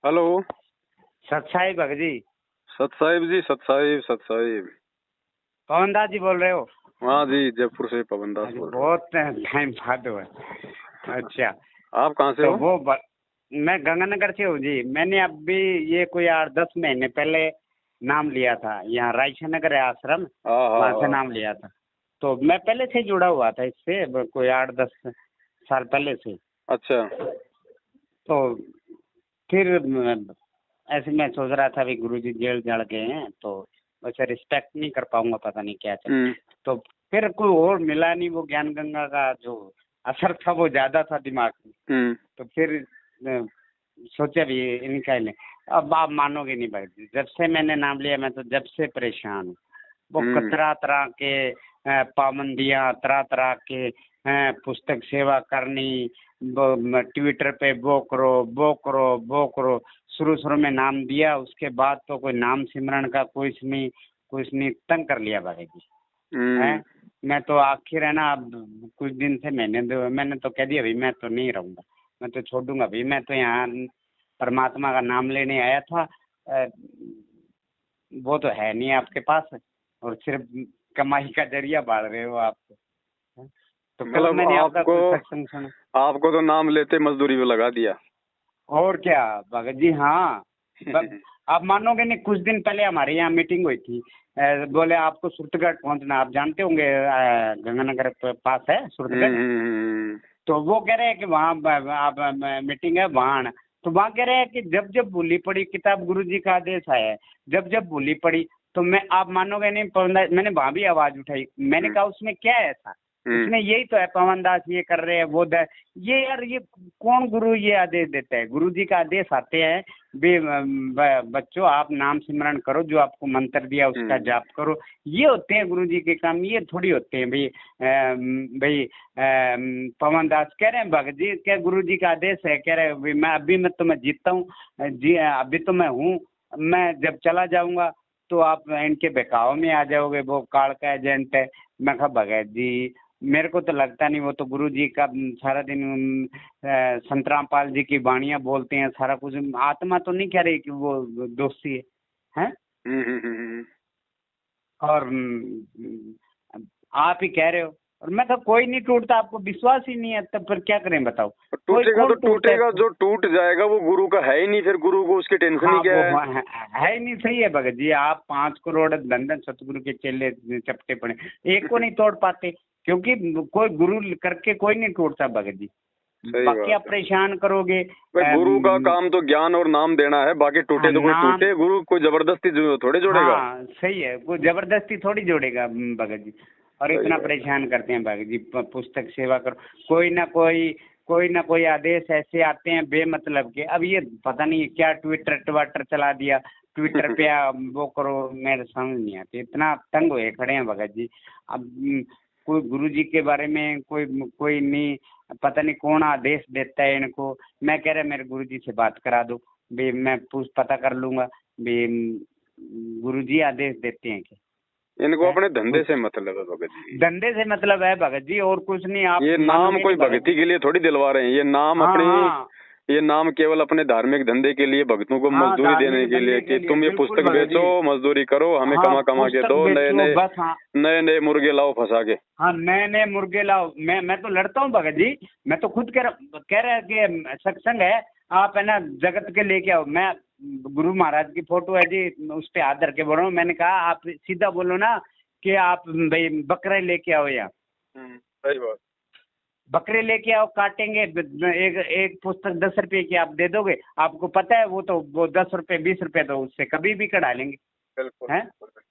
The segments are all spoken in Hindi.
हेलो। सत साहिब भगत जी। सत साहिब जी, सत साहिब, सत साहिब। पवन दास जी बोल रहे हो? हाँ जी, जयपुर से पवन दास बोल रहा हूँ। बहुत टाइम बाद हुआ। अच्छा, आप कहाँ से तो हो? मैं गंगानगर से हूँ जी। मैंने अभी ये कोई 8-10 महीने पहले नाम लिया था। यहाँ रायशन नगर है आश्रम, हाँ हाँ वहाँ से हाँ। नाम लिया था। तो मैं पहले से जुड़ा हुआ था इससे, कोई 8-10 साल पहले से। अच्छा। तो फिर ऐसे मैं सोच रहा था, अभी गुरुजी जेल जड़ गए हैं तो वैसे रिस्पेक्ट नहीं कर पाऊंगा, पता नहीं क्या चल। हम्म तो फिर कोई और मिला नहीं, वो ज्ञान गंगा का जो असर था वो ज्यादा था दिमाग में। हम्म तो फिर सोचा भी इनका ही लें। अब आप मानोगे नहीं भाई जी, जब से मैंने नाम लिया मैं तो जब से परेशान हूँ। वो हम्म तरह तरह के पाबंदियां, तरह तरह के पुस्तक सेवा करनी, ट्विटर पे वो करो वो करो वो करो। शुरू शुरू में नाम दिया, उसके बाद तो कोई नाम सिमरन का कुछ नहीं तंग कर लिया भाई जी। है, हम्म मैं तो आखिर है ना, अब कुछ दिन से मैंने तो कह दिया भाई मैं तो नहीं रहूंगा, मैं तो छोड़ दूंगा भाई। मैं तो यहाँ परमात्मा का नाम लेने आया था। वो तो है नहीं आपके पास, और सिर्फ कमाई का जरिया बाढ़ रहे हो आप तो। तो कब मतलब मैंने आपका आपको कोई सत्संग सुना? आपको तो नाम लेते मजदूरी पे लगा दिया। और क्या भगत जी, हाँ। आप मानोगे नहीं, कुछ दिन पहले हमारे यहाँ मीटिंग हुई थी। बोले आपको सुरतगढ़ पहुंचना, आप जानते होंगे, गंगानगर पास है सुरतगढ़। हम्म। तो वो कह रहे हैं कि वहाँ आप मीटिंग है वहाँ आना। तो वहाँ कह रहे हैं कि जब जब भूली पड़ी किताब, गुरु जी का आदेश आया है, जब जब भूली पड़ी। तो मैं, आप मानोगे नहीं पवन दास, मैंने वहाँ भी आवाज उठाई। मैंने कहा उसमें क्या है ऐसा, हम्म उसमें यही तो है पवन दास ये कर रहे हैं वो ये यार, ये कौन गुरु ये आदेश देता है? गुरु जी का आदेश आते हैं बच्चों आप नाम सिमरण करो, जो आपको मंत्र दिया उसका हम्म जाप करो। ये होते हैं गुरु जी के काम, ये थोड़ी होते हैं भाई। भाई पवन दास कह रहे हैं भगत जी, क्या गुरु जी का आदेश है? कह रहे हैं मैं अभी मैं तो मैं जीतता हूँ जी, अभी तो मैं हूँ, मैं जब चला जाऊंगा तो आप इनके बहकाव में आ जाओगे, वो काल का एजेंट है। मैं कहा भगत जी मेरे को तो लगता नहीं, वो तो गुरु जी का सारा दिन संत रामपाल जी की वाणियां बोलते हैं, सारा कुछ। आत्मा तो नहीं कह रही कि वो दोषी है? हम्म। और आप ही कह रहे हो। और मैं कहा कोई नहीं टूटता, आपको विश्वास ही नहीं है तब फिर क्या करें बताओ? कोई टूटेगा तो कौन टूटता टूटेगा, है? जो टूट जाएगा वो गुरु का है ही नहीं, फिर गुरु को उसकी टेंशन ही हाँ क्या वो है? है ही नहीं। सही है भगत जी, आप 5 करोड़ धन सतगुरु के चेले चपटे पड़े, एक को नहीं तोड़ पाते, क्योंकि कोई गुरु करके कोई नहीं टूटता भगत जी। सही बाकी आप बात है परेशान करोगे। भाई। गुरु का काम तो ज्ञान और नाम देना है, बाकी टूटे तो कोई नाम, टूटे, गुरु कोई जबरदस्ती थोड़े जोड़ेगा। हाँ सही है, वो जबरदस्ती थोड़ी जोड़ेगा भगत जी। और सही इतना बात। परेशान करते हैं भगत जी, पुस्तक सेवा करो, कोई ना कोई आदेश ऐसे आते हैं बेमतलब के। अब ये पता नहीं क्या ट्विटर ट्वाटर चला दिया, ट्विटर पे वो करो, मेरे समझ नहीं आती, इतना तंग हुए खड़े हैं भगत जी। अब कोई गुरु जी के बारे में कोई कोई नहीं, पता नहीं कौन आदेश देता है इनको। मैं कह रहा मेरे गुरु जी से बात करा दो भी, मैं पता कर लूंगा भी गुरु जी आदेश देते हैं क्या? इनको है अपने धंधे कुछ से मतलब है भगत जी। धंधे से मतलब है भगत जी, और कुछ नहीं। आप ये नाम मानोगे कोई नहीं भगत भक्ति जी। के लिए थोड़ी दिलवा रहे हैं, ये नाम हाँ अपनी, हाँ ये नाम केवल अपने धार्मिक धंधे के लिए, भक्तों को हाँ, मजदूरी देने धार्मिक के लिए धंधे के कि लिए तुम ये बिल्कुल पुस्तक भगत बेचो, जी। मजदूरी करो, हमें हाँ कमा कमा के पुस्तक दो, नए बेचो नए बस, हाँ। नए नए मुर्गे लाओ फंसा के। हाँ नए नए मुर्गे लाओ। मैं तो लड़ता हूँ भगत जी। मैं तो खुद कह रहा है कि सत्संग है, आप है ना जगत के लेके आओ। मैं गुरु महाराज की फोटो है जी, उस पे हाथ धर के बोल रहा हूँ। मैंने कहा आप सीधा बोलो ना कि आप भाई बकरे लेके आओ यहाँ, सही बात। बकरे लेके आओ, काटेंगे। एक एक पुस्तक 10 रुपए की आप दे दोगे, आपको पता है वो 10 रुपए 20 रुपए तो उससे कभी भी कढ़ा लेंगे। बिल्कुल हैं, बिल्कुल।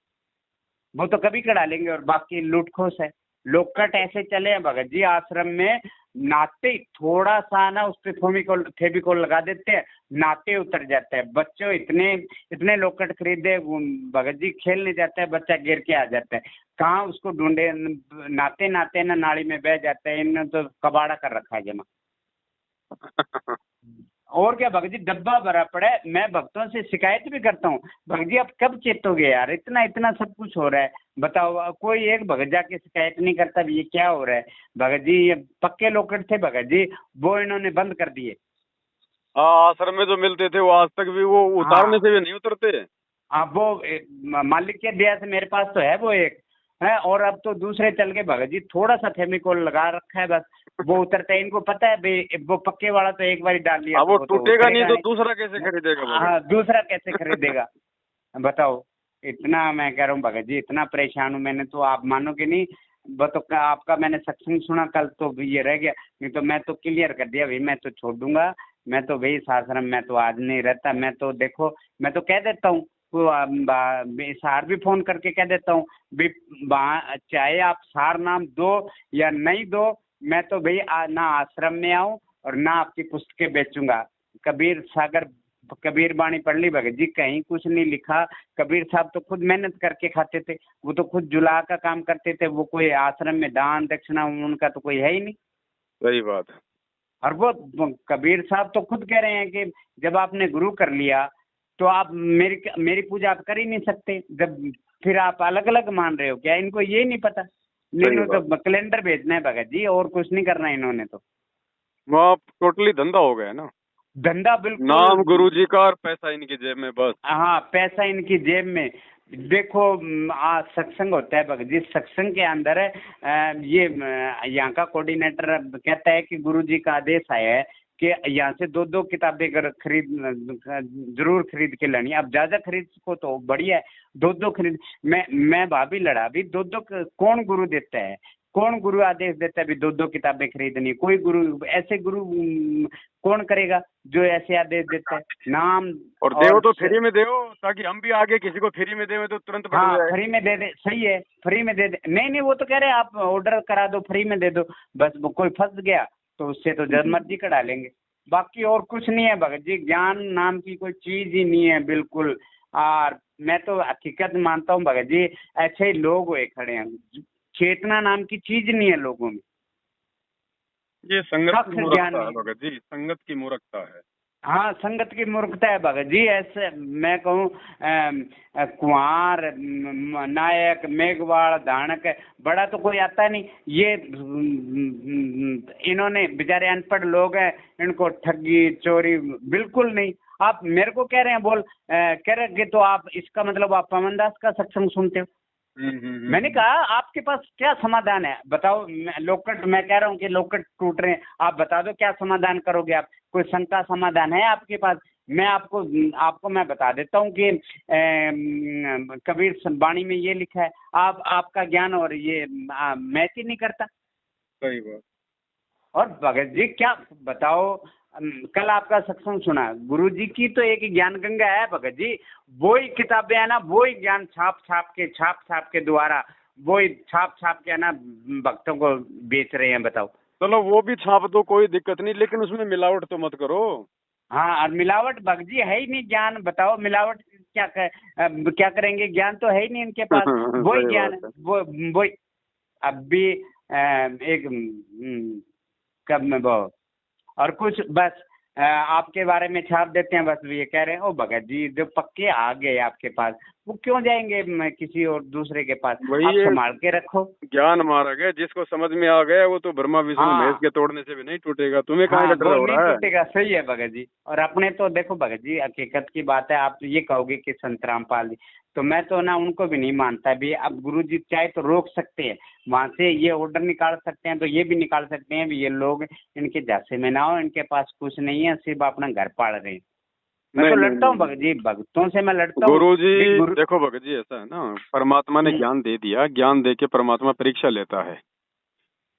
वो तो कभी कढ़ा लेंगे। और बाकी लूटखोस है, लोकट ऐसे चले हैं भगत जी आश्रम में। नाते ही थोड़ा सा ना उस पे फेविकोल लगा देते हैं, नाते उतर जाता है। बच्चों इतने इतने लोकट खरीदे भगत जी, खेलने जाता है बच्चा गिर के आ जाता है। कहाँ उसको ढूंढे, नाते नाते ना नाली में बह जाता है। इन्होंने तो कबाड़ा कर रखा है जमा। और क्या भगत जी, डब्बा भरा पड़ा है। मैं भक्तों से शिकायत भी करता हूँ, भगत जी आप कब चेतोगे यार, इतना इतना सब कुछ हो रहा है, बताओ। कोई एक भगत जाके शिकायत नहीं करता भी ये क्या हो रहा है। भगत जी ये पक्के लोकट थे भगत जी, वो इन्होंने बंद कर दिए। हाँ, आश्रम में जो मिलते थे वो आज तक भी वो उतारने से भी नहीं उतरते। अब वो मालिक के दिया से मेरे पास तो है वो एक है, और अब तो दूसरे चल के भगत जी थोड़ा सा फेविकोल लगा रखा है बस, वो उतरता है। इनको पता है भाई वो पक्के वाला तो एक बार डाल लिया अब तो वो वो तो टूटेगा नहीं उतरेगा तो नहीं। दूसरा कैसे खरीदेगा भगत? हाँ, दूसरा कैसे खरीदेगा बताओ। इतना मैं कह रहा हूँ भगत जी, इतना परेशान हूँ मैंने, तो आप मानोगे नहीं। आपका मैंने सत्संग सुना कल, तो ये रह गया, नहीं तो मैं तो क्लियर कर दिया भाई, मैं तो छोड़ दूंगा, मैं तो भाई इस आश्रम में तो आज नहीं रहता। मैं तो देखो, मैं तो कह देता हूँ, सार भी फोन करके कह देता हूँ भी, चाहे आप सार नाम दो या नहीं दो, मैं तो भाई ना आश्रम में आऊँ और ना आपकी पुस्तकें बेचूंगा। कबीर सागर कबीर बाणी पढ़ ली भगत जी, कहीं कुछ नहीं लिखा। कबीर साहब तो खुद मेहनत करके खाते थे, वो तो खुद जुला का काम करते थे, वो कोई आश्रम में दान दक्षिणा उनका तो कोई है ही नहीं। सही बात है। और वो कबीर साहब तो खुद कह रहे हैं कि जब आपने गुरु कर लिया तो आप मेरी मेरी पूजा आप कर ही नहीं सकते, जब फिर आप अलग अलग मान रहे हो क्या? इनको ये नहीं पता। सही इन्होंने बात। तो कैलेंडर भेजना है भगत जी, और कुछ नहीं करना इन्होंने तो। वहाँ टोटली धंधा हो गया ना, धंधा बिल्कुल। नाम गुरु जी का और पैसा इनकी जेब में बस। हाँ, पैसा इनकी जेब में। देखो आज सत्संग होता है भगत जी, सत्संग के अंदर ये यहाँ का कोऑर्डिनेटर कहता है कि गुरुजी का आदेश आया है कि यहाँ से दो दो किताबें अगर जरूर खरीद के लानी है। अब ज्यादा खरीद को तो बढ़िया है, दो दो खरीद। मैं भाभी लड़ा भी, दो दो कौन गुरु देता है? कौन गुरु आदेश देता है भी दो दो किताबें खरीदनी? कोई गुरु ऐसे गुरु कौन करेगा जो ऐसे आदेश देता है? नाम और देव तो फ्री में देव, ताकि हम भी आगे किसी को फ्री में देवे तो तुरंत पकड़ हाँ, जाए। फ्री में दे दे, सही है, फ्री में दे दे। नहीं नहीं, वो तो कह रहे हैं आप ऑर्डर करा दो, फ्री में दे दो, बस वो कोई फंस गया तो उससे तो जब मर्जी कढ़ा लेंगे। बाकी और कुछ नहीं है भगत जी, ज्ञान नाम की कोई चीज ही नहीं है बिल्कुल। और मैं तो हकीकत मानता हूँ भगत जी, ऐसे ही लोग हुए खड़े हैं, चेतना नाम की चीज नहीं है लोगों में। ये संगत की कख ज्ञान मूर्खता है नहीं। भगत जी, संगत की मूर्खता है। हाँ, संगत की मूर्खता है भगत जी। ऐसे मैं कहूँ कुंवर नायक मेघवाड़ धानक बड़ा तो कोई आता नहीं। ये इन्होंने बेचारे अनपढ़ लोग हैं, इनको ठगी चोरी बिल्कुल नहीं। आप मेरे को कह रहे हैं कह रहे कि तो आप इसका मतलब आप पवन दास का सत्संग सुनते हो? मैंने कहा आपके पास क्या समाधान है बताओ। लोकट, मैं कह रहा हूँ कि लोकट टूट रहे हैं, आप बता दो क्या समाधान करोगे आप? कोई शंका समाधान है आपके पास? मैं आपको मैं बता देता हूँ कि कबीर वाणी में ये लिखा है, आपका ज्ञान और ये मैच ही नहीं करता। सही बात। और भगत जी क्या बताओ, कल आपका सत्संग सुना, गुरु जी की तो एक ज्ञान गंगा है भगत जी। वो ही किताबें है ना, वो ही ज्ञान छाप छाप के द्वारा, वो ही छाप के है ना भक्तों को बेच रहे हैं। बताओ। चलो वो भी छाप दो, कोई दिक्कत नहीं, लेकिन उसमें मिलावट तो मत करो। हाँ, और मिलावट भगत जी है ही नहीं। ज्ञान बताओ, मिलावट क्या करेंगे? ज्ञान तो है ही नहीं इनके पास। वही सही ज्ञान बात है। वो अब भी एक कब में वो और कुछ बस आपके बारे में छाप देते हैं, बस ये कह रहे हैं ओ भगत जी जो पक्के आ गए आपके पास, वो क्यों जाएंगे किसी और दूसरे के पास? वही आप ये संभाल के रखो। ज्ञान मारा गया, जिसको समझ में आ गया वो तो ब्रह्मा विष्णु हाँ महेश के तोड़ने से भी नहीं टूटेगा। तुम्हें कहाँ हाँ, का डर वो हो नहीं रहा है? टूटेगा, सही है भगत जी। और अपने तो देखो भगत जी, हकीकत की बात है, आप तो ये कहोगे कि संत रामपाल जी, तो मैं तो ना उनको भी नहीं मानता भी। अब गुरु जी चाहे तो रोक सकते हैं, वहां से ये ऑर्डर निकाल सकते हैं, तो ये भी निकाल सकते हैं भी ये लोग इनके झांसे में ना हो, इनके पास कुछ नहीं है, सिर्फ अपना घर पाल रहे हैं। मैं तो नहीं लड़ता हूँ नहीं, भगत जी, भक्तों से मैं लड़ता हूँ। गुरु जी गुरु देखो भगत जी, ऐसा है ना, परमात्मा ने ज्ञान दे दिया, ज्ञान दे के परमात्मा परीक्षा लेता है।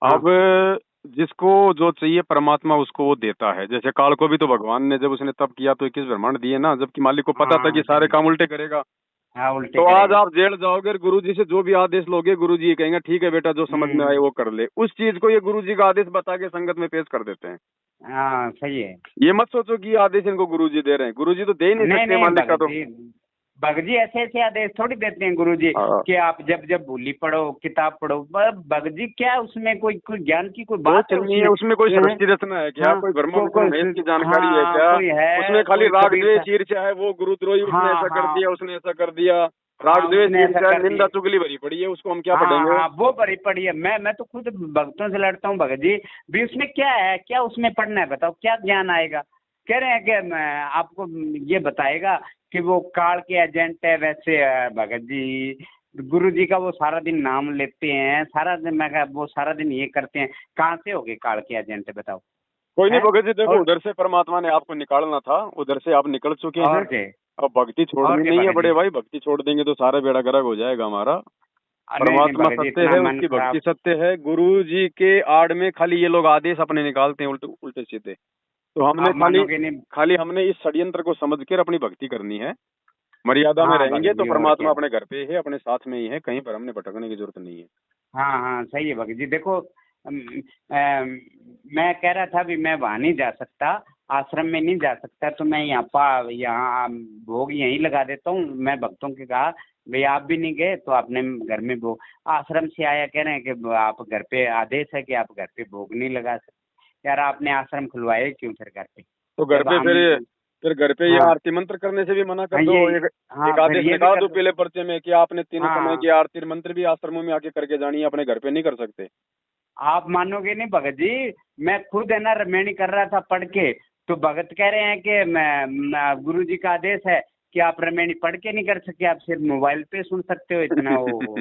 हाँ अब जिसको जो चाहिए परमात्मा उसको वो देता है। जैसे काल को भी तो भगवान ने जब उसने तप किया तो 21 ब्रह्मांड दिए ना, जबकि मालिक को पता था कि हाँ सारे सही। काम उल्टे करेगा। हाँ, उल्टे तो आज करेगा। आप जेल जाओगे, गुरु जी से जो भी आदेश लोगे, गुरु जी कहेंगे ठीक है बेटा, जो समझ में आए वो कर ले। उस चीज को ये गुरु जी का आदेश बता के संगत में पेश कर देते हैं। हाँ सही है। ये मत सोचो कि ये आदेश इनको गुरु जी दे रहे हैं, गुरु जी तो दे ही नहीं नहीं सकते नहीं मालिक का। तो भगत जी ऐसे ऐसे आदेश थोड़ी देते हैं गुरु जी हाँ, कि आप जब जब भूली पढ़ो किताब पढ़ो। भगत जी क्या उसमें कोई ज्ञान की कोई वो बात है नहीं है उसमें, कोई हैं? सृष्टि रचना है क्या? हाँ, कोई ब्रह्मा विष्णु महेश की जानकारी है हाँ क्या? कोई है, उसमें खाली कोई राग कबीर द्वेष ईर्ष्या है, वो गुरुद्रोही उसने हाँ ऐसा कर हाँ दिया, उसने ऐसा कर दिया। राग हाँ, द्वेष उसने ऐसा ईर्ष्या कर निंदा दिया। चुगली भरी पड़ी है, उसको हम क्या हाँ पढ़ेंगे? हाँ, वो भरी पड़ी है। मैं तो खुद भक्तों से लड़ता हूँ भगत जी भी। उसमें क्या है, क्या उसमें पढ़ना है बताओ? क्या ज्ञान आएगा? कह रहे हैं कि आपको ये बताएगा कि वो काल के एजेंट है। वैसे भगत जी गुरु जी का वो सारा दिन नाम लेते हैं, सारा दिन मैं कहा वो सारा दिन ये करते हैं, कहाँ से हो गए काल के एजेंट बताओ। कोई नहीं है भगत जी, देखो और उधर से परमात्मा ने आपको निकालना था, उधर से आप निकल चुके हैं। और के अब भक्ति और छोड़नी के नहीं है भगत बड़े जी। भाई, भक्ति छोड़ देंगे तो सारा बेड़ा गर्क हो जाएगा हमारा। नहीं नहीं परमात्मा भगत जी, सत्य इतना है, मन उसकी भक्ति खराब। सत्य है। गुरु जी के आड़ में खाली ये लोग आदेश अपने निकालते हैं उल्टे उल्टे सीधे। तो हमने आप खाली मानोगे नहीं। खाली हमने इस षड्यंत्र को समझ कर अपनी भक्ति करनी है। मर्यादा में हाँ रहेंगे भगत तो जी और परमात्मा क्या। अपने घर पे ही है, अपने साथ में ही है, कहीं पर हमने भटकने की जरूरत नहीं है। हाँ हाँ सही है भगत जी। देखो मैं कह रहा था भी मैं वहाँ नहीं जा सकता, आश्रम में नहीं जा सकता, तो मैं यहाँ भोग यहीं लगा देता हूँ। मैं भक्तों के कहा भाई आप भी नहीं गए तो आपने घर में भोग, आश्रम से आया कह रहे हैं कि आप घर पे आदेश है कि आप घर पे भोग नहीं लगा सकते। यार आपने आश्रम खुलवाए क्यों फिर घर पे तो घर जब पे हम। फिर घर पे ये हाँ आरती मंत्र करने से भी मना कर हाँ दो। ये एक हाँ एक फिर आदेश ये भी निकाल कर दो दो। पहले पर्चे में कि आपने तीनों समय हाँ की आरती मंत्र भी आश्रमों में आके करके जानी है, अपने घर पे नहीं कर सकते। आप मानोगे नहीं भगत जी, मैं खुद है ना रमेणी कर रहा था पढ़ के, तो भगत कह रहे हैं कि गुरु जी का आदेश है कि आप रमेणी पढ़ के नहीं कर सके, आप सिर्फ मोबाइल पे सुन सकते हो। इतना वो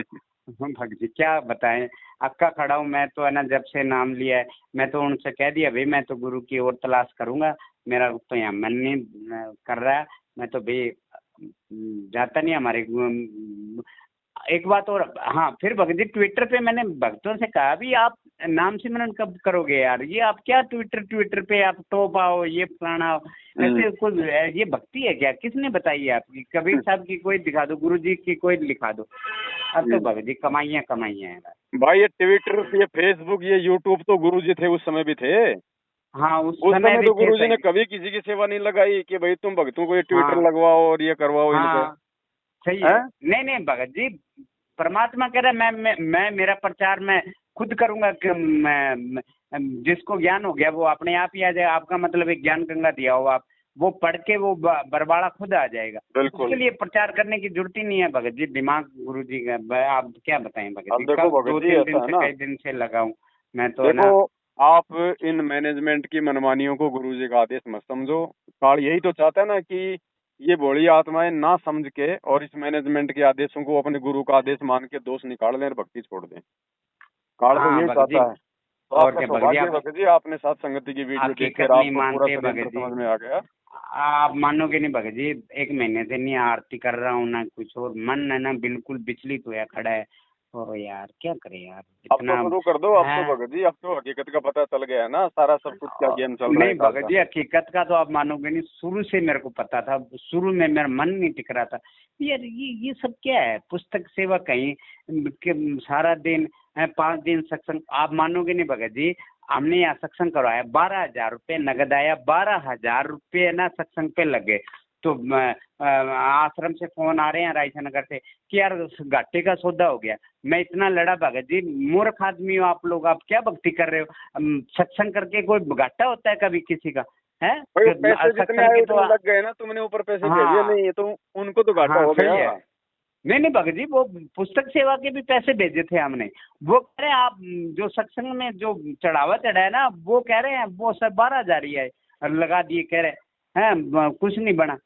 भगत जी क्या बताएं, अक्का खड़ा हूँ मैं तो है ना, जब से नाम लिया है। मैं तो उनसे कह दिया भाई मैं तो गुरु की और तलाश करूंगा, मेरा तो यहाँ मन नहीं कर रहा है। मैं तो भाई जाता नहीं हमारे एक बात और। हाँ फिर भगत जी ट्विटर पे मैंने भक्तों से कहा भी आप नाम सिमरन कब करोगे यार, ये आप क्या ट्विटर ट्विटर पे आप टॉप आओ ये फलाना आओ, ऐसे कुछ ये भक्ति है क्या? किसने बताई है आपकी? कबीर साहब की कोई दिखा दो, गुरु जी की कोई लिखा दो। अब तो भगत जी कमाइयाँ कमाइयाँ है। भाई ये ट्विटर, ये फेसबुक, ये यूट्यूब तो गुरुजी थे उस समय भी थे। हाँ उस उस समय समय भी तो थे गुरुजी ने सही। कभी किसी की सेवा नहीं लगाई कि भाई तुम भक्तों को ये ट्विटर हाँ लगवाओ और ये करवाओ इनको। हाँ सही है। हैं? नहीं नहीं भगत जी, परमात्मा कह रहा है मैं मेरा प्रचार मैं खुद करूंगा कि जिसको ज्ञान हो गया वो अपने आप ही आ जाएगा। आपका मतलब एक ज्ञान गंगा दिया हो आप, वो पढ़ के वो बरबाड़ा खुद आ जाएगा। बिल्कुल। उसके लिए प्रचार करने की जरूरत ही नहीं है भगत जी। दिमाग गुरु जी का आप क्या बताएं भगत अब जी, देखो कब भगत दो जी तीन दिन ऐसा है से ना, कई दिन से लगाऊं मैं तो है देखो ना। आप इन मैनेजमेंट की मनमानियों को गुरुजी का आदेश मत समझो। काल यही तो चाहता है ना कि ये भोली आत्माएं ना समझ के और इस मैनेजमेंट के आदेशों को अपने गुरु का आदेश मान के दोष निकाल लें और भक्ति छोड़ दें। काल तो हाँ यही भगत जी। चाहता है। तो और आपका क्या भगत जी, सौभाग्य है आप भगत जी, आपने साथ संगति की वीडियो हकीकत देखकर नहीं आपको पूरा मानते षड्यंत्र भगत जी। समझ में आ गया। आप मानोगे नहीं भगत जी, एक महीने से नहीं आरती कर रहा हूँ ना कुछ, और मन है ना बिल्कुल विचलित होया खड़ा है। और यार क्या करें यार, अब तो इतना शुरू कर दो, अब तो है। भगत जी अब तो हकीकत का पता चल गया है ना, सारा सब कुछ क्या गेम चल रहा है नहीं काल भगत का। जी हकीकत का तो आप मानोगे नहीं, शुरू से मेरे को पता था। शुरू में मेरा मन नहीं टिक रहा था यार, ये सब क्या है, पुस्तक सेवा कहीं सारा दिन 5 दिन सत्संग। आप मानोगे नहीं भगत जी, हमने यहाँ सत्संग करवाया, 12,000 रुपये नगद आया, 12,000 रुपये ना सत्संग पे लगे। तो आश्रम से फोन आ रहे हैं रायसा नगर से कि यार घाटे का सौदा हो गया। मैं इतना लड़ा भगत जी, मूर्ख आदमी हो आप लोग, आप क्या भक्ति कर रहे हो? सत्संग करके कोई घाटा होता है कभी किसी का? है भाई वो पैसे जितने सत्संग आए की तो उतने लग गए ना, तुमने ऊपर पैसे भेजे हाँ नहीं तो उनको तो घाटा हाँ हो सही गया। है। नहीं नहीं भगत जी, वो पुस्तक सेवा के भी पैसे भेजे थे हमने। वो कह रहे हैं आप जो सत्संग में जो चढ़ावा चढ़ाया ना, वो कह रहे हैं वो सब 12,000 ही है लगा दिए, कह रहे हैं कुछ नहीं बना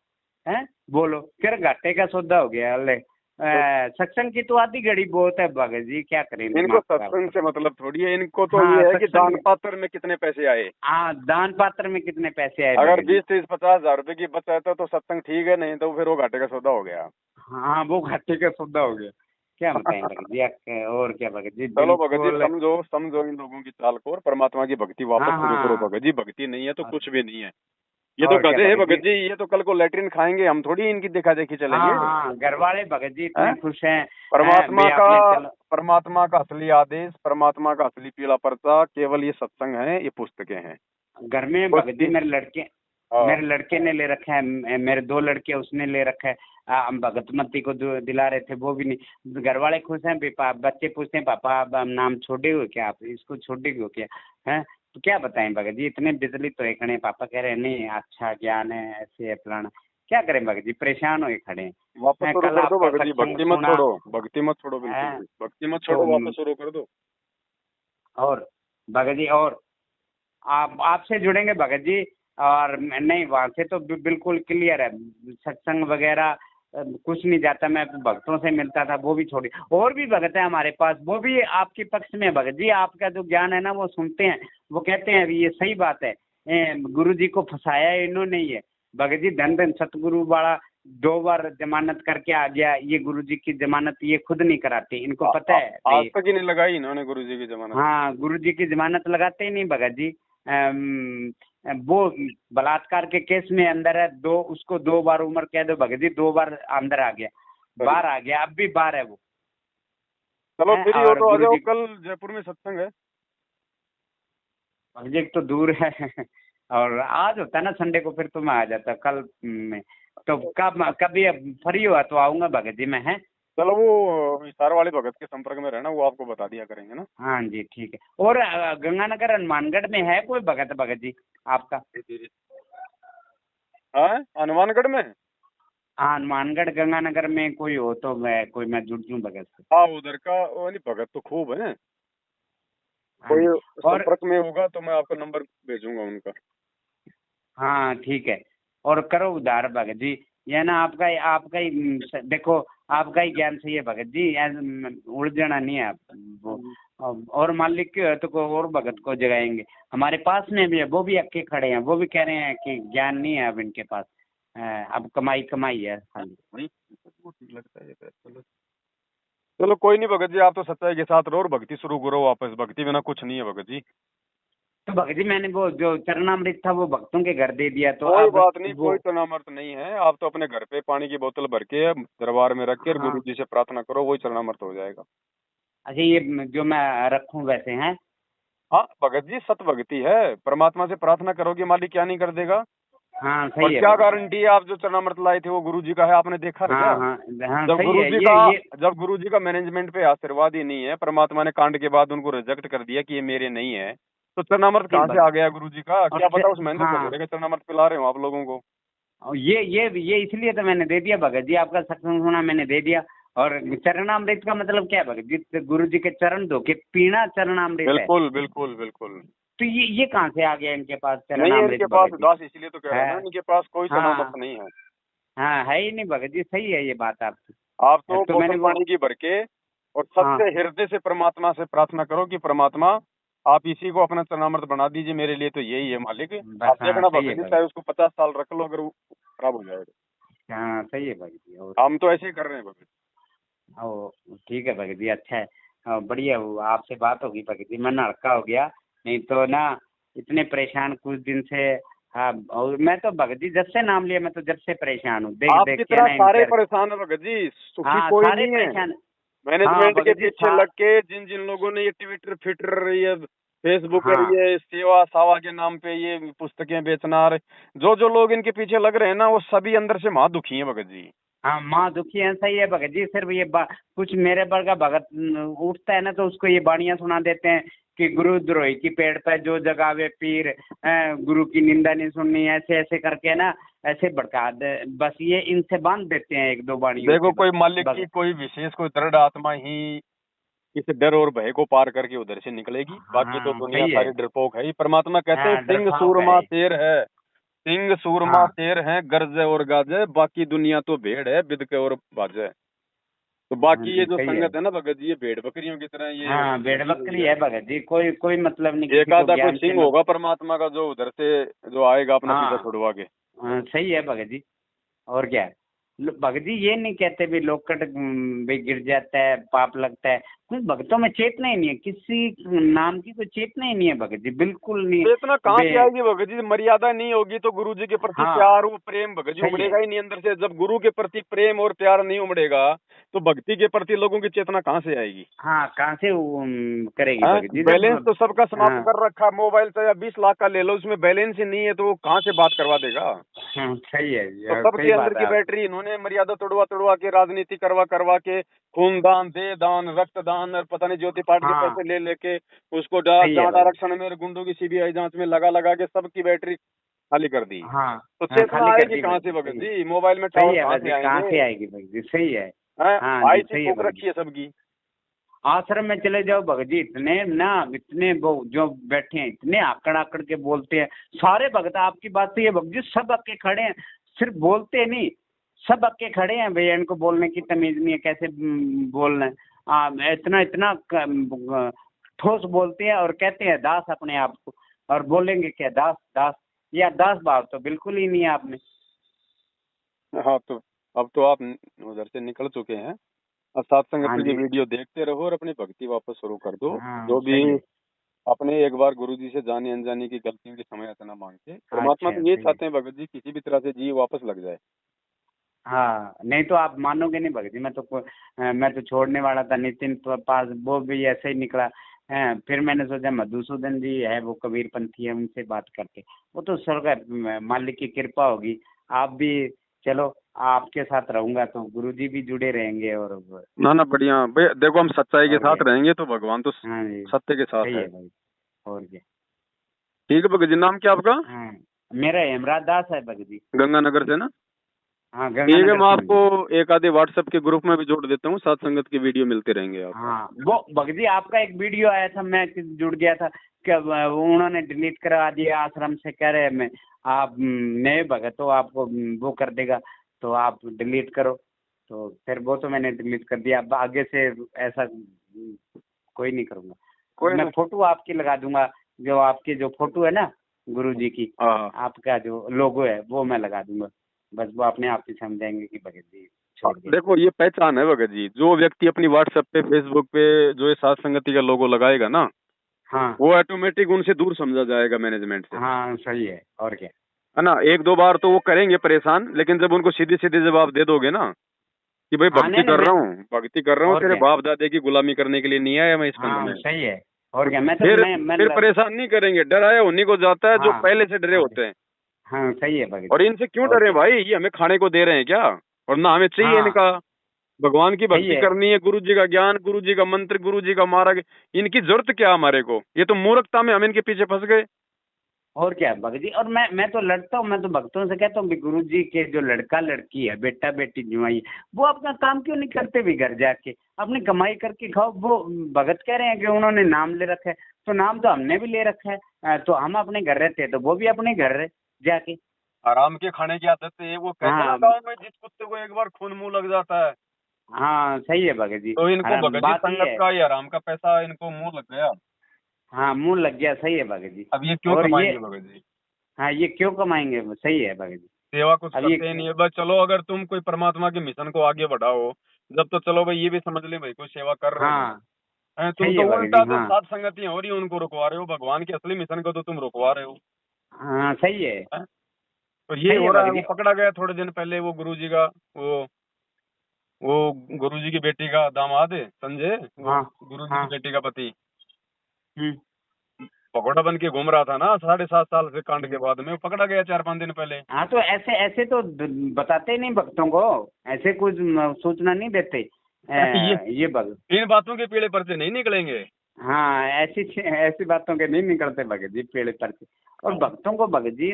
है। बोलो फिर घाटे का सौदा हो गया। अल्ले सत्संग की तो आधी घड़ी बहुत है भगत जी, क्या करें इनको दिमाग खराब। सत्संग से मतलब थोड़ी है, इनको तो हाँ ये है कि दान सत्संग, पात्र में कितने पैसे आए। हाँ दान पात्र में कितने पैसे आए अगर भगत जी। 20, 30, 50 हजार रुपए की बचत है तो सत्संग ठीक है, नहीं तो फिर वो घाटे का सौदा हो गया। हाँ वो घाटे का सौदा हो गया। क्या बताएं भगत जी, और क्या भगत जी चलो भगत जी, बिल्कुल। समझो समझो इन लोगों की चाल को और परमात्मा की भक्ति वापस हाँ शुरू करो हाँ भगत जी। भक्ति नहीं है तो कुछ भी नहीं है। ये तो और क्या गधे हैं भगत जी। भगत जी, ये तो कल को लैट्रिन खाएंगे, हम थोड़ी इनकी देखा देखी चलेंगे। हाँ हाँ घर वाले भगत जी हैं? इतने खुश हैं। परमात्मा भाई का आपने चलो परमात्मा का असली आदेश, परमात्मा का असली पीला पर्चा केवल ये सत्संग है, ये पुस्तकें हैं। घर में भगत जी उसकी मेरे लड़के ने ले रखा है, मेरे 2 लड़के उसने ले रखा है। हम भगतमती को दिला रहे थे, वो भी नहीं। घर वाले खुश हैं, बच्चे पूछते हैं पापा अब हम नाम छोड़े हो क्या, आप इसको छोड़े हो क्या? है तो क्या बताएं भगत जी, इतने बिजली तो है खड़े। पापा कह रहे हैं नहीं अच्छा ज्ञान है, ऐसे है फलाना। क्या करें भगत जी, परेशान हो खड़े वापस हैं। शुरू कल कर दो आपका भगत जी, सत्संग भक्ति मत सुना छोड़ो, भक्ति मत छोड़ो, बिल्कुल है भी भक्ति मत तो। छोड़ो, वापस शुरू कर दो। और भगत जी और आपसे जुड़ेंगे भगत जी। और नहीं वहाँ से तो बिल्कुल क्लियर है, सत्संग वगैरह कुछ नहीं जाता, मैं भक्तों से मिलता था, वो भी छोड़ी। और भी भगत है हमारे पास, वो भी आपके पक्ष में भगत जी, आपका जो ज्ञान है ना वो सुनते हैं, वो कहते हैं अभी ये सही बात है, गुरु जी को फंसाया है इन्होंने, ये भगत जी धन धन सतगुरु वाला 2 बार जमानत करके आ गया, ये गुरु जी की जमानत ये खुद नहीं कराते, इनको पता है आज तक ही नहीं लगाई इन्होंने गुरु जी की जमानत। हाँ गुरु जी की जमानत लगाते ही नहीं भगत जी। वो बलात्कार के केस में अंदर है, उसको 2 बार उम्र कह दो भगत जी, 2 बार अंदर आ गया, बाहर आ गया, अब भी बाहर है वो। चलो फ्री हो और तो आ गुरु जाओ, जी कल जयपुर में सत्संग है। भगत जी तो दूर है और आज होता है ना संडे को, फिर तो मैं आ जाता कल में, तो कभी फ्री हुआ तो आऊंगा भगत जी मैं, है। चलो वो इशार वाले भगत के संपर्क में रहना, वो आपको बता दिया करेंगे ना। हाँ जी ठीक है। और गंगानगर हनुमानगढ़ में है कोई भगत जी आपका? हाँ हनुमानगढ़ में। हाँ हनुमानगढ़ गंगानगर में कोई हो तो मैं जुड़ जूँ भगत से। हाँ उधर का वो नहीं, भगत तो खूब है, हाँ कोई जी। और संपर्क में होगा तो मैं आपको नंबर भेजूंगा उनका। हाँ ठीक है। और करो उधार भगत जी, ये ना आपका आपका ही देखो, आपका ही ज्ञान सही है भगत जी, उलझना नहीं है आप वो। और मालिक के हो तो कोई और भगत को जगाएंगे, हमारे पास में भी है, वो भी अक्के खड़े हैं, वो भी कह रहे हैं कि ज्ञान नहीं है अब इनके पास, अब कमाई कमाई है खाली। लगता है चलो चलो कोई नहीं भगत जी, आप तो सच्चाई के साथ रहो और भक्ति शुरू करो वापस, भक्ति बिना कुछ नहीं है भगत जी। तो भगत जी मैंने वो जो चरणामृत था वो भक्तों के घर दे दिया, तो कोई अब बात नहीं, वो कोई चरणामृत नहीं है, आप तो अपने घर पे पानी की बोतल भर के दरबार में रख के हाँ गुरु जी से प्रार्थना करो, वही चरणामृत हो जाएगा। अच्छा, ये जो मैं रखूं वैसे हैं? हाँ भगत जी सत भक्ति है, परमात्मा से प्रार्थना करोगे मालिक क्या नहीं कर देगा। हाँ और सही है क्या भगत जी। गारंटी है आप जो चरणामृत लाए थे वो गुरु जी का है, आपने देखा है क्या? हाँ हाँ हाँ जब सही गुरु है जी का ये जब गुरु जी का मैनेजमेंट पे आशीर्वाद ही नहीं है, परमात्मा ने कांड के बाद उनको रिजेक्ट कर दिया कि ये मेरे नहीं है, तो चरणामृत नहीं कहाँ से आ गया गुरु जी का? और क्या पता उस महेंद्र हाँ भगोड़े के चरणामृत पिला रहे हो आप लोगों को। और ये इसलिए तो मैंने दे दिया भगत जी, आपका सत्संग सुना मैंने दे दिया। और चरणामृत का मतलब क्या है भगत जी? गुरु जी के चरण धो के पीना चरणामृत है। बिल्कुल बिल्कुल बिल्कुल। तो ये कहाँ से आ गया इनके पास नहीं है चरणामृत इनके पास भगत जी? दास, इसलिए तो कह रहे हैं ना, है इनके पास कोई हाँ चरणामृत नहीं है। हाँ है ही नहीं भगत जी, सही है ये बात आपकी। आप तो तो मैंने बोतल वो पानी की भर के और हाँ सच्चे हृदय से परमात्मा से प्रार्थना करो कि परमात्मा आप इसी को अपना चरणामृत बना दीजिए, मेरे लिए तो यही है मालिक। बस आप हाँ देखना सही है भगत जी, भगत। चाहे उसको 50 साल रख लो, अगर वो खराब हो जाएगा। हाँ सही है भगत जी। और हम तो ऐसे ही कर रहे हैं भगत। ओ ठीक है भगत जी, अच्छा है। बढ़िया हुआ आपसे बात होगी भगत जी, मन हल्का हो गया, नहीं तो ना इतने परेशान कुछ दिन से। हाँ और मैं तो भगत जी जब से नाम लिया, मैं तो जब से परेशान हूँ, देख देख आपकी के तरह ना सारे इनके। परेशान है भगत जी, सुखी हाँ कोई सारे नहीं है। परेशान। हाँ मैनेजमेंट के भगत जी पीछे लग के जिन जिन लोगों ने ये ट्विटर फिटर ये फेसबुक हाँ ये सेवा सावा के नाम पे ये पुस्तकें बेचना, जो जो लोग इनके पीछे लग रहे हैं ना, वो सभी अंदर से महा दुखी हैं भगत जी। हाँ माँ दुखी है, सही है भगत जी। सिर्फ ये कुछ मेरे पर का भगत उठता है ना, तो उसको ये बाणियां सुना देते हैं कि गुरुद्रोही की पेड़ पर जो जगावे पीर, गुरु की निंदा नहीं सुननी, ऐसे ऐसे करके ना ऐसे भड़का दे, बस ये इनसे बांध देते हैं 1-2 बाणियों देखो से कोई मालिक की भगत। कोई विशेष कोई दृढ़ आत्मा ही इस डर और भय को पार करके उधर से निकलेगी, बाकी तो हाँ दुनिया सही है। सारी डरपोक है ही। परमात्मा कहते हैं हाँ सिंह डरपाक सूरमा है। शेर है, सिंह सूरमा हाँ शेर है, गरजे और गाजे, बाकी दुनिया तो भेड़ है बिदके और बाजे। तो हाँ बाकी ये जी जो सही है। संगत है ना भगत जी, ये भेड़ बकरियों की तरह ये हाँ भेड़ लगी हुई बकरी है है। भगत जी, कोई कोई मतलब नहीं किसी एक को आधा कोई ज्ञान से सिंह होगा परमात्मा का जो उधर से जो आएगा अपना पीछा हाँ छुड़वा के। सही है भगत जी। और क्या है? भगत जी ये नहीं कहते भी लोकट भी गिर जाता है, पाप लगता है, कुछ भगतों में चेतना ही नहीं है, किसी नाम की कोई चेतना ही नहीं है भगत जी, बिल्कुल नहीं। चेतना कहाँ बे से आएगी भगत जी? मर्यादा नहीं होगी तो गुरु जी के प्रति हाँ प्यार वो प्रेम भगत जी सही है। उमड़ेगा ही नहीं अंदर से। जब गुरु के प्रति प्रेम और प्यार नहीं उमड़ेगा तो भक्ति के प्रति लोगों की चेतना कहाँ से आएगी? हाँ कहाँ से करेगी हाँ भगत जी बैलेंस जब। तो सबका समाप्त हाँ कर रखा है, मोबाइल चाहे 20 लाख का ले लो, उसमें बैलेंस ही नहीं है तो वो कहाँ से बात करवा देगा? हाँ सही है, तो सही सबके अंदर बात है की आप। बैटरी इन्होंने मर्यादा तोड़वा तोड़वा के, राजनीति करवा करवा के, खूनदान दे दान रक्तदान और पता नहीं ज्योति पाठ के हाँ पैसे ले लेके उसको सही है जांच भगत। आरक्षण में और गुंडों की सीबीआई जांच में लगा लगा के सबकी बैटरी खाली कर दी। हाँ तो हाँ चेतना खाली कर आएगी दी कहाँ भगत से जी, भगत सही है। जी? मोबाइल में सही टावर है कहाँ भगत से जी, कहाँ आएंगे? से आएगी भगत जी, सही है। हैं हाँ जी आईटी सही है फूक भगत जी। रखी है सबकी। आश्रम में चले जाओ भगत जी, इतने वो जो बैठे हैं इतने आकड़ आकड़ के बोलते हैं। सारे भगत आपकी बात तो ये भगत जी सब अक्के खड़े हैं, सिर्फ बोलते नहीं, सब अक्के खड़े हैं भैया, इनको बोलने की तमीज नहीं है, कैसे बोलना है। इतना इतना ठोस बोलते हैं और कहते हैं दास अपने आप को, और बोलेंगे क्या दास दास, या दास भाव तो बिल्कुल ही नहीं है आप में। हाँ, तो अब तो आप उधर से निकल चुके हैं। अब साथ संगत हाँ की जी। वीडियो देखते रहो और अपनी भक्ति वापस शुरू कर दो। हाँ जो भी सही है। अपने एक बार गुरु जी से जाने अनजाने की गलतियों की क्षमा याचना मांग के, परमात्मा अच्छा तो ये सही है। चाहते हैं भगत जी किसी भी तरह से जी वापस लग जाए। हाँ नहीं तो आप मानोगे नहीं भगत जी, मैं तो छोड़ने वाला था, नितिन पास वो भी ऐसे ही निकला है। फिर मैंने सोचा मधुसूदन जी है, वो कबीर पंथी है, उनसे बात करके, वो तो स्वर्ग मालिक की कृपा होगी। आप भी चलो, आपके साथ रहूंगा तो गुरु जी भी जुड़े रहेंगे। और ना ना, बढ़िया भैया, देखो हम सच्चाई के और साथ क्या। रहेंगे तो भगवान तो हाँ जी सत्य के साथ सही है। है भाई। और क्या। ठीक है भगत जी, नाम क्या आपका? हाँ मेरा हेमराज दास है भगत जी। गंगानगर से ना? हाँ ठीक है, गंगानगर मैं से हूँ आपको जी। एक आधे व्हाट्सएप के ग्रुप में भी जोड़ देता हूँ, साथ संगत की वीडियो मिलते रहेंगे आप। हाँ वो भगत जी आपका एक वीडियो आया था, मैं जुड़ गया था कि उन्होंने डिलीट करा दिया आश्रम से, कह रहे मैं आप नए भगत हो, आपको वो कर देगा तो आप डिलीट करो। तो फिर वो तो मैंने डिलीट कर दिया। अब आगे से ऐसा कोई नहीं करूँगा। अब कोई मैं ना। फोटो आपकी लगा दूंगा, जो आपकी जो फोटो है ना गुरु जी की, हाँ हाँ। आपका जो लोगो है वो मैं लगा दूंगा। बस वो अपने आप ही समझाएंगे कि भगत जी छोड़ गए। देखो ये पहचान है भगत जी, जो व्यक्ति अपनी व्हाट्सएप पे फेसबुक पे जो ये साथ संगति का लोगो लगाएगा ना, हाँ वो ऑटोमेटिक उनसे दूर समझा जाएगा मैनेजमेंट से, हाँ सही है। और क्या। है ना? एक दो बार तो वो करेंगे परेशान, लेकिन जब उनको सीधे सीधे जवाब दे दोगे ना कि भाई हाँ नहीं नहीं मैं, भक्ति कर रहा हूँ, और तेरे क्या। बाप दादे की गुलामी करने के लिए नहीं आया मैं इस पंथ हाँ में, सही है। और क्या। फिर परेशान नहीं करेंगे। डराया उन्हीं को जाता है जो हाँ पहले से डरे और होते हैं। हाँ सही है भगत और जी। इनसे क्यों और डरे क्या। भाई? ये हमें खाने को दे रहे हैं क्या? और ना हमें चाहिए हाँ इनका। भगवान की सही भक्ति है। करनी है, गुरु जी का ज्ञान, गुरु जी का मंत्र, गुरु जी का मार्ग, इनकी जरूरत क्या हमारे को? ये तो मूर्खता में हम इनके पीछे फंस गए। और क्या भगत जी। और मैं तो लड़ता हूँ, मैं तो भक्तों से कहता हूँ गुरु जी के जो लड़का लड़की है, बेटा बेटी जुआई, वो अपना काम क्यों नहीं करते भी घर जाके अपनी कमाई करके खाओ। वो भगत कह रहे हैं कि उन्होंने नाम ले रखा है, तो नाम तो हमने भी ले रखा है। तो हम अपने घर रहते हैं तो वो भी अपने घर रहे जाके। आराम के खाने की आदत है। वो कहते हैं ना हाँ गाँव में, जिस कुत्ते को एक बार खून मुंह लग जाता है, हाँ सही है भगत जी। तो इनको भगत जी बात ये संगत है। का या आराम का पैसा इनको मुंह लग गया। हाँ मुंह लग गया, सही है भगत जी। अब ये क्यों और ये, कमाएंगे भगत जी? हाँ ये क्यों कमाएंगे, सही है भगत जी। सेवा कुछ अब ये, करते ही नहीं है। बस चलो, अगर तुम कोई परमात्मा के मिशन को आगे बढ़ाओ, जब तो चलो भाई ये भी समझ ले भाई कोई सेवा कर रहे हैं। हाँ तुम सही है तो भगत उल्टा जी। जो हाँ सात संगतियां हो रही है उनको रुकवा रहे हो, भगवान के असली मिशन को तो तुम रुकवा रहे हो। हाँ सही है। हैं? तो ये सही है हो रहा है। भगत वो जी। पकड़ा गया थोड़े दिन पहले, वो गुरु जी का वो गुरु जी की बेटी का दामाद है संजय, वो हाँ गुरु जी की हाँ। बेटी का पति, हम्म। पकौड़ा बन के घूम रहा था ना 7.5 साल से कांड के बाद में, वो पकड़ा गया 4-5 दिन पहले। हाँ तो ऐसे ऐसे तो बताते नहीं भक्तों को, ऐसे कुछ सूचना नहीं देते। ये ये भगत। इन बातों के पीड़े पर्चे नहीं निकलेंगे। हाँ ऐसी ऐसी बातों के नहीं निकलते भगत जी पेड़ पर से। और भक्तों को भगत जी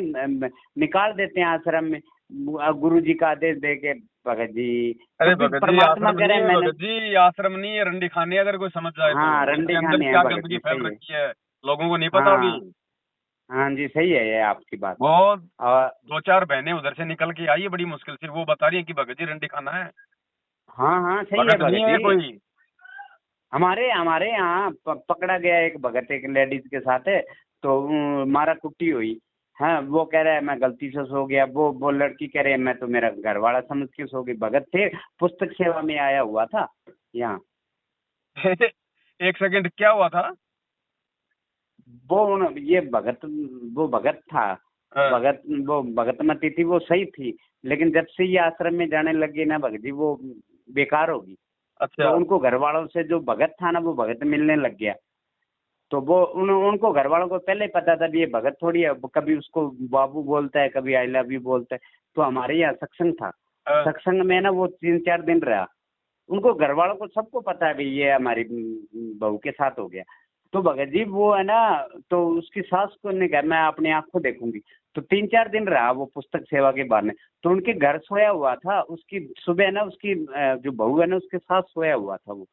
निकाल देते हैं आश्रम में, गुरु जी का आदेश दे के भगत जी। अरे कभी भगत जी परमात्मा आश्रम कह नहीं रहे है, मैंने, भगत जी आश्रम नहीं है, रंडी खाने अगर कोई समझ जाए तो। हाँ रंडी इसके अंदर खाने हैं क्या भगत गंदगी जी, फैल सही है। रखी है, लोगों को नहीं पता अभी। हाँ हाँ जी सही है ये आपकी बात। वो और 2-4 बहनें उधर से निकल के आई है बड़ी मुश्किल से, वो बता रही है कि भगत जी रंडी खाना है। हाँ हाँ सही है भगत नहीं भगत है जी। कोई। हमारे हमारे यहाँ पकड़ा गया एक भगत, एक लेडीज के साथ है, तो मारा कुट्टी हुई। हाँ वो कह रहा है मैं गलती से सो गया, वो लड़की कह रही है मैं तो मेरा घर वाला समझ के सो गई। भगत थे, पुस्तक सेवा में आया हुआ था यहाँ। एक सेकंड, क्या हुआ था? ये भगत, वो भगत था, हाँ। भगत, वो भगतमती थी, वो सही थी, लेकिन जब से ये आश्रम में जाने लगी ना भगत जी, वो बेकार होगी। तो अच्छा। उनको घर वालों से जो भगत था ना वो भगत मिलने लग गया। तो वो उनको घर वालों को पहले ही पता था भी ये भगत थोड़ी है, कभी उसको बाबू बोलता है, कभी आई लव यू बोलता है। तो हमारे यहाँ सत्संग था, हाँ। सत्संग में ना वो 3-4 दिन रहा। उनको घर वालों को सबको पता है भी ये हमारी बहू के साथ हो गया। तो भगत जी वो है ना, तो उसकी सास को ने कहा मैं अपनी आंखों देखूंगी। तो 3-4 दिन रहा वो पुस्तक सेवा के बहाने। तो उनके घर सोया हुआ था, उसकी सुबह ना उसकी जो बहू है ना उसके साथ सोया हुआ था वो।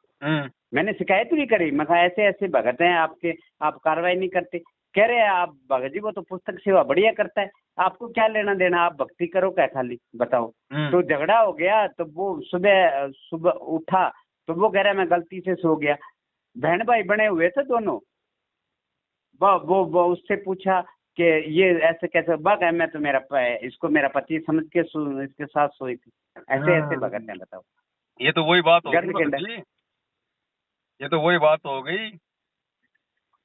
मैंने शिकायत भी करी, मैं कहा ऐसे ऐसे भगत हैं आपके, आप कार्रवाई नहीं करते। कह रहे हैं आप भगत जी वो तो पुस्तक सेवा बढ़िया करता है, आपको क्या लेना देना, आप भक्ति करो क्या खाली बताओ। तो झगड़ा हो गया। तो वो सुबह सुबह उठा तो वो कह रहा है मैं गलती से सो गया। बहन भाई बने हुए थे दोनों। वो उससे पूछा कि ये ऐसे कैसे, बग है मैं तो इसको मेरा पति समझ के इसके साथ सोई थी। ऐसे ऐसे भगत हैं बताओ। ये तो वही बात हो गर्द गई भगत जी, ये तो वही बात हो गई।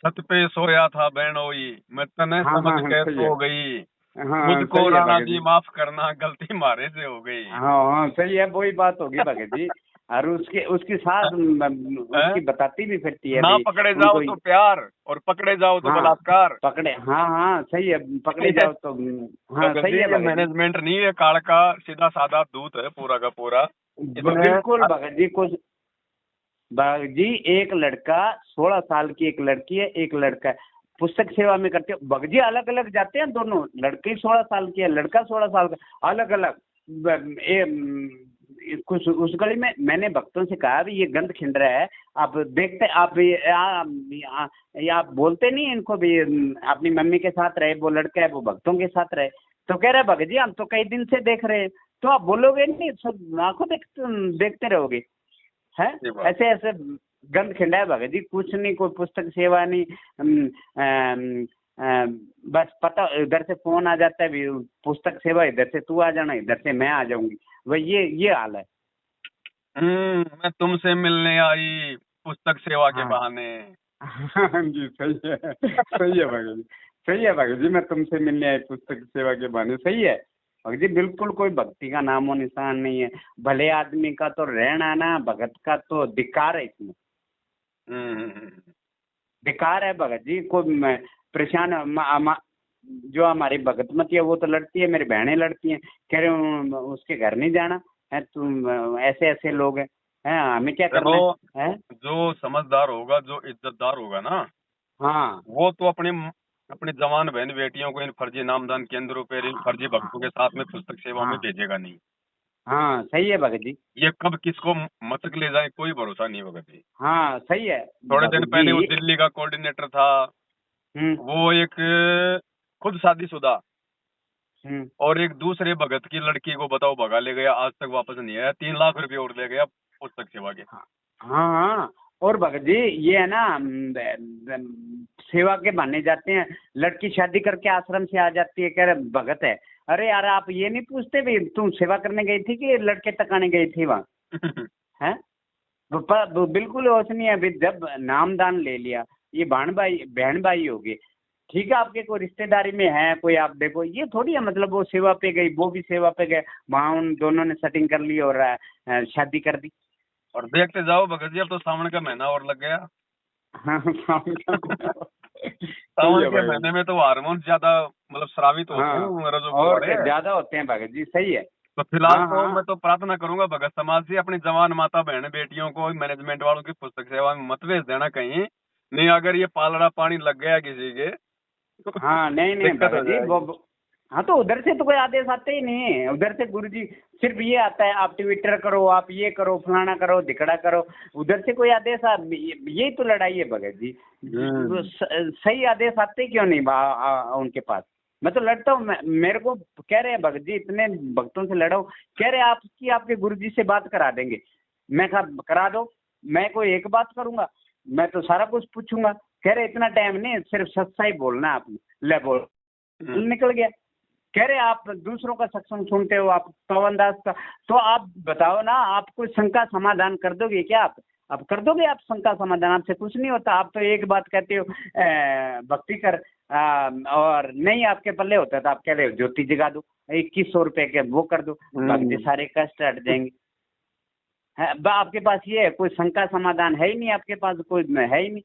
छत पे सोया था बहनोई, मैं तने हाँ समझ हाँ के सही है। सो गई, हाँ मुझको सही है राणा भगत जी जी। माफ करना गलती मारे से हो गई। हाँ हाँ सही है, वही बात होगी भगत जी। और उसके उसकी सास हैं? उसकी बताती भी फिरती है ना भाई पकड़े जाओ उनको। तो प्यार और पकड़े जाओ तो हाँ बलात्कार। पकड़े, हाँ हाँ सही है, पकड़े जाओ तो हाँ भगत सही जी है ये भगत जी। मैनेजमेंट नहीं है, काल का सीधा साधा दूत है पूरा का पूरा। इसमें बिल्कुल भगत जी। कुछ भगत जी एक लड़का 16 साल की, एक लड़की है, एक लड़का है, पुस्तक सेवा में करते हैं भगत जी। अलग अलग जाते हैं दोनों, लड़की 16 साल की है, लड़का 16 साल का, अलग अलग। कुछ उस गली में मैंने भक्तों से कहा भी ये गंद खिंड रहा है, आप देखते आप ये आप बोलते नहीं इनको भी अपनी मम्मी के साथ रहे, वो लड़का है वो भक्तों के साथ रहे। तो कह रहे भगत जी हम तो कई दिन से देख रहे हैं। तो आप बोलोगे नहीं, सब आंखों देखते रहोगे हैं। ये बात। ऐसे ऐसे गंद खिंडा है भगत जी, कुछ नहीं, कोई पुस्तक सेवा नहीं। बस पता इधर से फोन आ जाता है भी पुस्तक सेवा, इधर से तू आ जाना, इधर से मैं आ जाऊंगी, वही ये हाल है। मैं तुमसे मिलने आई पुस्तक सेवा के हाँ बहाने। हाँ जी सही है, सही है भगत जी, सही है भगत जी, मैं तुमसे मिलने आई पुस्तक सेवा के बहाने, सही है भगत जी। बिल्कुल कोई भक्ति का नामो निशान नहीं है। भले आदमी का तो रहना ना, भगत का तो धिक्कार है इसमें, बेकार है भगत जी। को परेशान जो हमारी भगतमती है वो तो लड़ती है, मेरी बहनें लड़ती हैं, कह रहे उसके घर नहीं जाना है, तुम ऐसे ऐसे लोग हैं हमें क्या करना देखो, है? जो समझदार होगा, जो इज्जतदार होगा ना, हाँ वो तो अपने अपनी जवान बहन बेटियों को इन फर्जी नामदान केंद्रों पर, इन फर्जी भक्तों के साथ में पुस्तक सेवा में हाँ भेजेगा नहीं। हाँ सही है भगत जी। ये कब किसको मचक ले जाए कोई भरोसा नहीं भगत जी। हाँ सही है थोड़े दिन भगत पहले वो जी। दिल्ली का कोऑर्डिनेटर था, हम्म वो एक खुद शादीशुदा हम्म। और एक दूसरे भगत की लड़की को बताओ भगा ले गया, आज तक वापस नहीं आया, 3 लाख रुपए और ले गया पुस्तक सेवा के। हाँ हाँ। और भगत जी ये है ना सेवा के बहाने जाते हैं, लड़की शादी करके आश्रम से आ जाती है, कह रहे भगत है। अरे यार आप ये नहीं पूछते भी तुम सेवा करने गई थी कि लड़के तकाने गई थी वहाँ हैं? बिल्कुल होश नहीं है। अभी जब नामदान ले लिया, ये बहन भाई हो गए, ठीक है आपके कोई रिश्तेदारी में है कोई, आप देखो ये थोड़ी है मतलब वो सेवा पे गई वो भी सेवा पे गए, वहाँ उन दोनों ने सेटिंग कर ली और शादी कर दी। और देखते जाओ भगत जी, अब तो सावन का महीना और लग गया। हाँ सावन का महीना। सही सावन है के भगत जी। महीने में तो हार्मोन ज्यादा मतलब स्रावित होते हाँ हैं रजोगुण और वाले। क्या ज्यादा होते हैं भगत जी, सही है। तो फिलहाल हाँ तो हाँ मैं तो प्रार्थना करूंगा भगत समाज से, अपनी जवान माता बहन बेटियों को मैनेजमेंट वालों की पुस्तक सेवा में मत भेज देना कहीं, नहीं अगर ये पालड़ा पानी लग गया किसी के तो हाँ। नहीं नहीं दिक्कत हो भगत जी जाएगी। हाँ तो उधर से तो कोई आदेश आते ही नहीं है, उधर से गुरुजी सिर्फ ये आता है आप ट्विटर करो, आप ये करो, फलाना करो, धिकड़ा करो, उधर से कोई आदेश यही तो लड़ाई है भगत जी। वो सही आदेश आते क्यों नहीं उनके पास? मैं तो लड़ता हूँ, मेरे को कह रहे हैं भगत जी, इतने भक्तों से लड़ा हूँ, कह रहे हैं आपके गुरुजी से बात करा देंगे। मैं कहा करा दो, मैं कोई एक बात करूंगा, मैं तो सारा कुछ पूछूंगा। कह रहे इतना टाइम नहीं, सिर्फ सच्चाई बोलना है आपने, ले बोल निकल गया। कह रहे आप दूसरों का सत्संग सुनते हो, आप पवन दास का, तो आप बताओ ना, आप कोई शंका समाधान कर दोगे क्या? आप कर दोगे आप शंका समाधान? आपसे कुछ नहीं होता, आप तो एक बात कहते हो भक्ति कर, और नहीं आपके पल्ले होता तो आप कह रहे हो ज्योति जगा दो, 2100 रुपए के वो कर दो, बाकी सारे कष्ट हट जाएंगे। आपके पास ये है, कोई शंका समाधान है ही नहीं आपके पास, कोई है ही नहीं।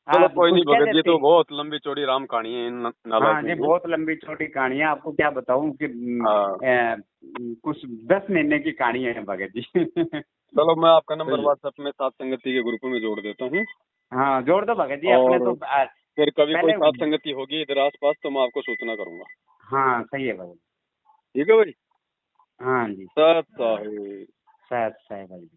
चलो आप कोई कुछ नहीं कह भगत जी, देते। तो बहुत लंबी चौड़ी राम कहानी है इन हाँ नालायकों जी की। बहुत लंबी छोटी कहानी है, आपको क्या बताऊं कि हाँ कुछ 10 महीने की कहानी है भगत जी। चलो मैं आपका नंबर सही है। व्हाट्सएप में सात संगति के ग्रुप में जोड़ देता हूँ। हाँ जोड़ दो भगत जी अपने तो फिर कभी कोई पहले साथ संगति होगी इधर आस पास तो मैं आपको सूचना करूंगा। हाँ सही है भगत। ठीक है भाई। हाँ जी सत साहिब। सही भाई।